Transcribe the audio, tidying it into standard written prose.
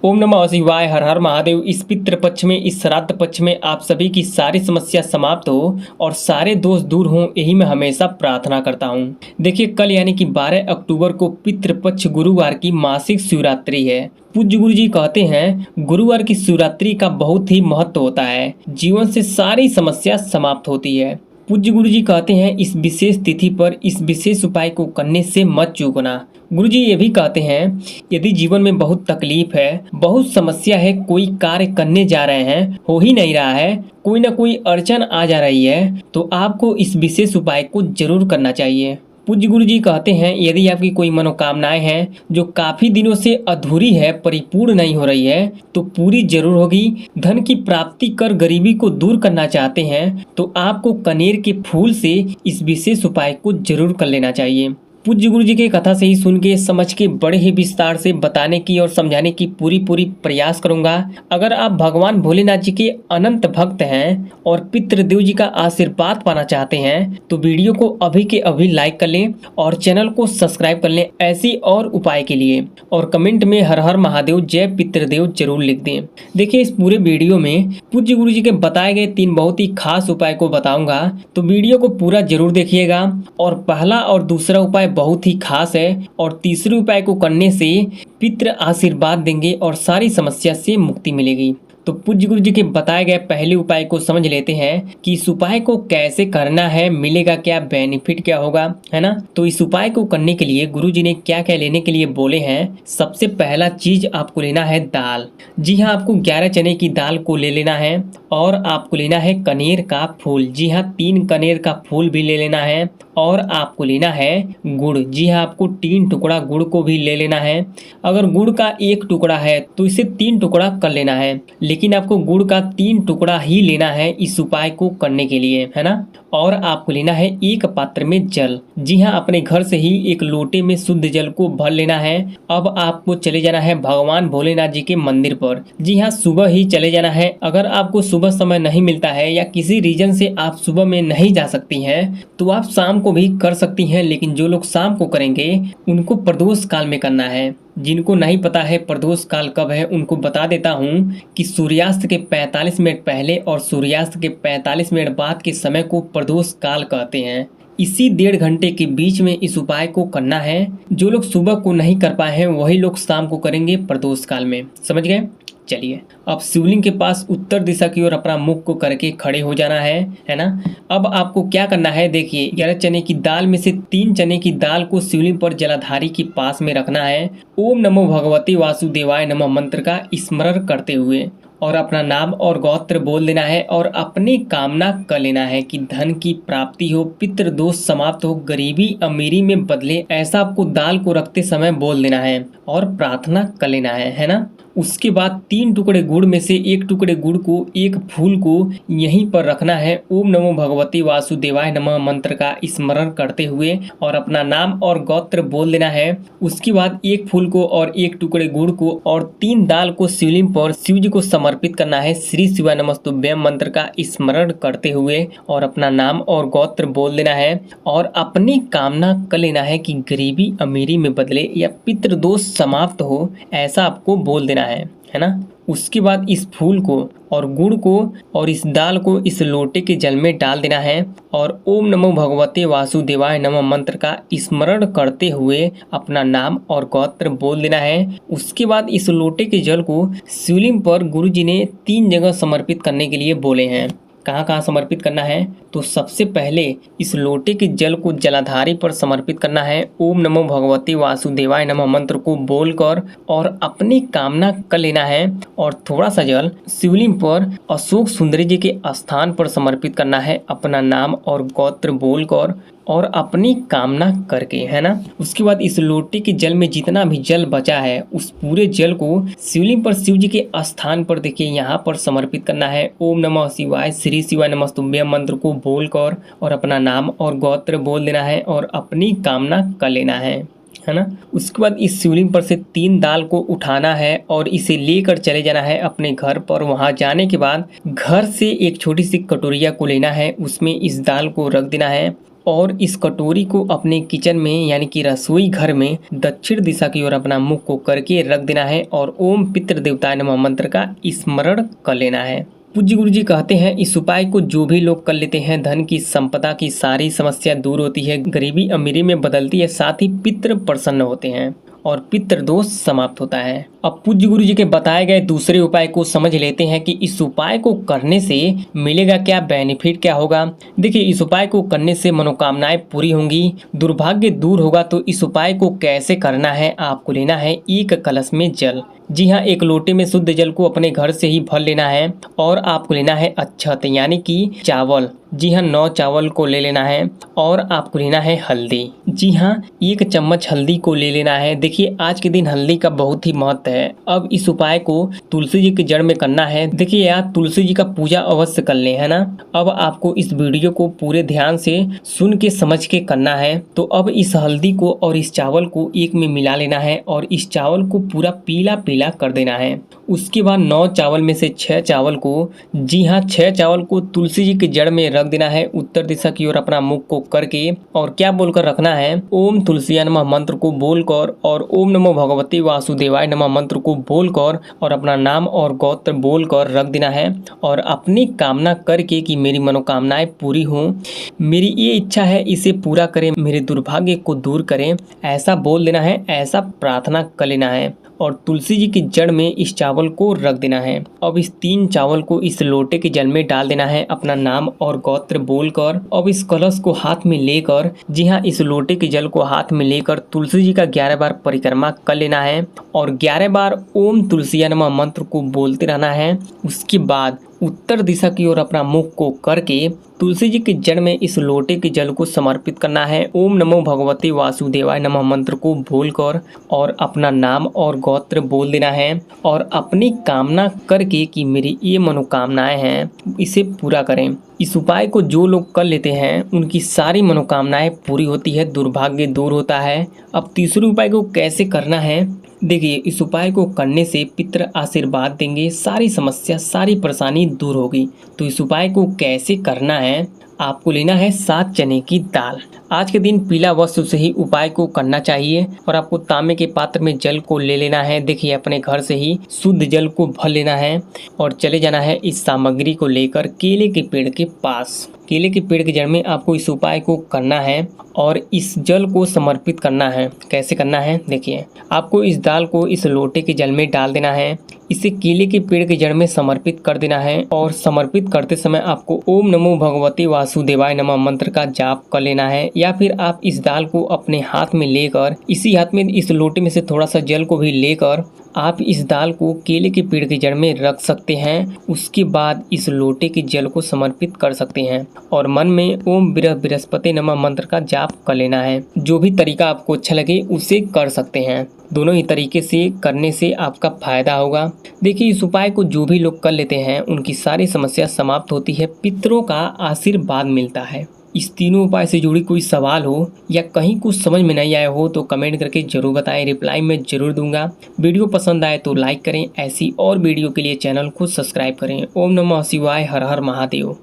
ओम नमः शिवाय, हर हर महादेव। इस पितृ पक्ष में, इस श्राद्ध पक्ष में आप सभी की सारी समस्या समाप्त हो और सारे दोष दूर हों, यही मैं हमेशा प्रार्थना करता हूँ। देखिए, कल यानी कि 12 अक्टूबर को पितृ पक्ष गुरुवार की मासिक शिवरात्रि है। पूज्य गुरु जी कहते हैं गुरुवार की शिवरात्रि का बहुत ही महत्व होता है, जीवन से सारी समस्या समाप्त होती है। पूज्य गुरु जी कहते हैं इस विशेष तिथि पर इस विशेष उपाय को करने से मत चूकना। गुरु जी ये भी कहते हैं यदि जीवन में बहुत तकलीफ है, बहुत समस्या है, कोई कार्य करने जा रहे हैं, हो ही नहीं रहा है, कोई ना कोई अड़चन आ जा रही है, तो आपको इस विशेष उपाय को जरूर करना चाहिए। पूज्य गुरु जी कहते हैं यदि आपकी कोई मनोकामनाएं हैं जो काफी दिनों से अधूरी है, परिपूर्ण नहीं हो रही है, तो पूरी जरूर होगी। धन की प्राप्ति कर गरीबी को दूर करना चाहते हैं तो आपको कनेर के फूल से इस विशेष उपाय को जरूर कर लेना चाहिए। पूज्य गुरु जी की कथा से ही सुन के समझ के बड़े ही विस्तार से बताने की और समझाने की पूरी प्रयास करूंगा। अगर आप भगवान भोलेनाथ जी के अनंत भक्त हैं और पितृदेव जी का आशीर्वाद पाना चाहते हैं तो वीडियो को अभी के अभी लाइक कर लें और चैनल को सब्सक्राइब कर लें ऐसी और उपाय के लिए, और कमेंट में हर हर महादेव जय पितृदेव जरूर लिख दें। देखिए, इस पूरे वीडियो में पूज्य गुरु जी के बताए गए 3 बहुत ही खास उपाय को बताऊंगा, तो वीडियो को पूरा जरूर देखिएगा। और पहला और दूसरा उपाय बहुत ही खास है और तीसरे उपाय को करने से पितृ आशीर्वाद देंगे और सारी समस्या से मुक्ति मिलेगी। तो पूज्य गुरु जी के बताए गए पहले उपाय को समझ लेते हैं कि इस उपाय को कैसे करना है, मिलेगा क्या, बेनिफिट क्या होगा, है ना। तो इस उपाय को करने के लिए गुरु जी ने क्या क्या लेने के लिए बोले हैं। सबसे पहला चीज आपको लेना है दाल। जी हाँ, आपको 11 चने की दाल को ले लेना है और आपको लेना है कनेर का फूल। जी हाँ, 3 कनेर का फूल भी ले लेना है और आपको लेना है गुड़। जी हाँ, आपको 3 टुकड़ा गुड़ को भी ले लेना है। अगर गुड़ का 1 टुकड़ा है तो इसे 3 टुकड़ा कर लेना है, लेकिन आपको गुड़ का 3 टुकड़ा ही लेना है इस उपाय को करने के लिए, है ना। और आपको लेना है 1 पात्र में जल। जी हाँ, अपने घर से ही 1 लोटे में शुद्ध जल को भर लेना है। अब आपको चले जाना है भगवान भोलेनाथ जी के मंदिर पर। जी हाँ, सुबह ही चले जाना है। अगर आपको सुबह समय नहीं मिलता है या किसी रीजन से आप सुबह में नहीं जा सकती हैं तो आप शाम को भी कर सकती हैं, लेकिन जो लोग शाम को करेंगे उनको प्रदोष काल में करना है। जिनको नहीं पता है प्रदोष काल कब है उनको बता देता हूँ कि सूर्यास्त के 45 मिनट पहले और सूर्यास्त के 45 मिनट बाद के समय को प्रदोष काल कहते हैं। इसी 1.5 घंटे के बीच में इस उपाय को करना है। जो लोग सुबह को नहीं कर पाए हैं वही लोग शाम को करेंगे प्रदोष काल में। समझ गए। चलिए, अब शिवलिंग के पास उत्तर दिशा की ओर अपना मुख को करके खड़े हो जाना है ना। अब आपको क्या करना है, देखिए 11 चने की दाल में से 3 चने की दाल को शिवलिंग पर जलाधारी के पास में रखना है। ओम नमो भगवते वासुदेवाय नमः मंत्र का स्मरण करते हुए और अपना नाम और गोत्र बोल देना है और अपनी कामना कर लेना है कि धन की प्राप्ति हो, पितृ दोष समाप्त हो, गरीबी अमीरी में बदले, ऐसा आपको दाल को रखते समय बोल देना है और प्रार्थना कर लेना है ना। उसके बाद 3 टुकड़े गुड़ में से 1 टुकड़े गुड़ को, 1 फूल को यहीं पर रखना है। ओम नमो भगवते वासुदेवाय नमः मंत्र का स्मरण करते हुए और अपना नाम और गोत्र बोल देना है। उसके बाद 1 फूल को और 1 टुकड़े गुड़ को और 3 दाल को शिवलिंग पर शिव जी को समर्पित करना है। श्री शिवाय नमस्तुभ्यम मंत्र का स्मरण करते हुए और अपना नाम और गोत्र बोल देना है और अपनी कामना कर लेना है कि गरीबी अमीरी में बदले या पितृदोष समाप्त हो, ऐसा आपको बोल देना है ना। उसके बाद इस फूल को और गुड़ को और इस दाल को इस लोटे के जल में डाल देना है और ओम नमो भगवते वासुदेवाय नमः मंत्र का स्मरण करते हुए अपना नाम और गोत्र बोल देना है। उसके बाद इस लोटे के जल को शिवलिंग पर गुरु जी ने 3 जगह समर्पित करने के लिए बोले हैं। कहाँ कहाँ समर्पित करना है, तो सबसे पहले इस लोटे के जल को जलाधारी पर समर्पित करना है। ओम नमो भगवते वासुदेवाय नमः मंत्र को बोलकर और अपनी कामना कर लेना है और थोड़ा सा जल शिवलिंग पर अशोक सुंदरी जी के स्थान पर समर्पित करना है, अपना नाम और गोत्र बोलकर और अपनी कामना करके, है ना। उसके बाद इस लोटे के जल में जितना भी जल बचा है उस पूरे जल को शिवलिंग पर शिव जी के स्थान पर देखिए यहाँ पर समर्पित करना है। ओम नमः शिवाय श्री शिवाय नमस्तुभ्यम मंत्र को बोलकर और अपना नाम और गोत्र बोल देना है और अपनी कामना कर लेना है ना। उसके बाद इस शिवलिंग पर से 3 दाल को उठाना है और इसे लेकर चले जाना है अपने घर पर। वहां जाने के बाद घर से एक छोटी सी कटोरिया को लेना है, उसमें इस दाल को रख देना है और इस कटोरी को अपने किचन में यानी कि रसोई घर में दक्षिण दिशा की ओर अपना मुख को करके रख देना है और ओम पितृ देवताय नमः मंत्र का स्मरण कर लेना है। पूज्य गुरु जी कहते हैं इस उपाय को जो भी लोग कर लेते हैं धन की संपदा की सारी समस्या दूर होती है, गरीबी अमीरी में बदलती है, साथ ही पितृ प्रसन्न होते हैं और पितृ दोष समाप्त होता है। अब पूज्य गुरु जी के बताए गए दूसरे उपाय को समझ लेते हैं कि इस उपाय को करने से मिलेगा क्या, बेनिफिट क्या होगा। देखिए, इस उपाय को करने से मनोकामनाएं पूरी होंगी, दुर्भाग्य दूर होगा। तो इस उपाय को कैसे करना है, आपको लेना है एक कलश में जल। जी हाँ, एक लोटे में शुद्ध जल को अपने घर से ही भर लेना है और आपको लेना है अक्षत यानी कि चावल। जी हाँ, 9 चावल को ले लेना है और आपको लेना है हल्दी। जी हाँ, 1 चम्मच हल्दी को ले लेना है। देखिए, आज के दिन हल्दी का बहुत ही महत्व है। अब इस उपाय को तुलसी जी के जड़ में करना है। देखिए, यार तुलसी जी का पूजा अवश्य कर ले, है ना। अब आपको इस वीडियो को पूरे ध्यान से सुन के समझ के करना है। तो अब इस हल्दी को और इस चावल को एक में मिला लेना है और इस चावल को पूरा पीला पीला कर देना है। उसके बाद 9 चावल में से 6 चावल को, जी हाँ 6 चावल को तुलसी जी के जड़ में रख देना है उत्तर दिशा की ओर अपना मुख को करके। और क्या बोलकर रखना है, ओम तुलसिया नमः मंत्र को बोलकर और ओम नमो भगवते वासुदेवाय नमः मंत्र को बोलकर और अपना नाम और गोत्र बोलकर रख देना है और अपनी कामना करके कि मेरी मनोकामनाएं पूरी हों, मेरी ये इच्छा है इसे पूरा करें, मेरे दुर्भाग्य को दूर करें, ऐसा बोल देना है, ऐसा प्रार्थना कर लेना है और तुलसी जी की जड़ में इस चावल को रख देना है। अब इस 3 चावल को इस लोटे के जल में डाल देना है अपना नाम और गोत्र बोलकर। अब इस कलश को हाथ में लेकर, जी हाँ इस लोटे के जल को हाथ में लेकर तुलसी जी का 11 बार परिक्रमा कर लेना है और 11 बार ओम तुलसिया नमः मंत्र को बोलते रहना है। उसके बाद उत्तर दिशा की ओर अपना मुख को करके तुलसी जी के जड़ में इस लोटे के जल को समर्पित करना है। ओम नमो भगवते वासुदेवाय नमः मंत्र को बोलकर और अपना नाम और गोत्र बोल देना है और अपनी कामना करके कि मेरी ये मनोकामनाएं हैं इसे पूरा करें। इस उपाय को जो लोग कर लेते हैं उनकी सारी मनोकामनाएं पूरी होती है, दुर्भाग्य दूर होता है। अब तीसरे उपाय को कैसे करना है, देखिए इस उपाय को करने से पितृ आशीर्वाद देंगे, सारी समस्या सारी परेशानी दूर होगी। तो इस उपाय को कैसे करना है, आपको लेना है 7 चने की दाल। आज के दिन पीला वस्त्र से ही उपाय को करना चाहिए और आपको तांबे के पात्र में जल को ले लेना है। देखिए अपने घर से ही शुद्ध जल को भर लेना है और चले जाना है इस सामग्री को लेकर केले के पेड़ के पास। केले के पेड़ के जड़ में आपको इस उपाय को करना है और इस जल को समर्पित करना है। कैसे करना है, देखिए आपको इस दाल को इस लोटे के जल में डाल देना है, इसे केले के पेड़ के जड़ में समर्पित कर देना है और समर्पित करते समय आपको ओम नमो भगवते वासुदेवाय नमः मंत्र का जाप कर लेना है। या फिर आप इस दाल को अपने हाथ में लेकर, इसी हाथ में इस लोटे में से थोड़ा सा जल को भी लेकर आप इस दाल को केले के पेड़ के जड़ में रख सकते हैं। उसके बाद इस लोटे के जल को समर्पित कर सकते हैं और मन में ओम बृहस्पति नमः मंत्र का जाप कर लेना है। जो भी तरीका आपको अच्छा लगे उसे कर सकते हैं, दोनों ही तरीके से करने से आपका फायदा होगा। देखिए इस उपाय को जो भी लोग कर लेते हैं उनकी सारी समस्या समाप्त होती है, पितरों का आशीर्वाद मिलता है। इस तीनों उपाय से जुड़ी कोई सवाल हो या कहीं कुछ समझ में नहीं आया हो तो कमेंट करके जरूर बताएं, रिप्लाई मैं जरूर दूंगा। वीडियो पसंद आए तो लाइक करें, ऐसी और वीडियो के लिए चैनल को सब्सक्राइब करें। ओम नमः शिवाय, हर हर महादेव।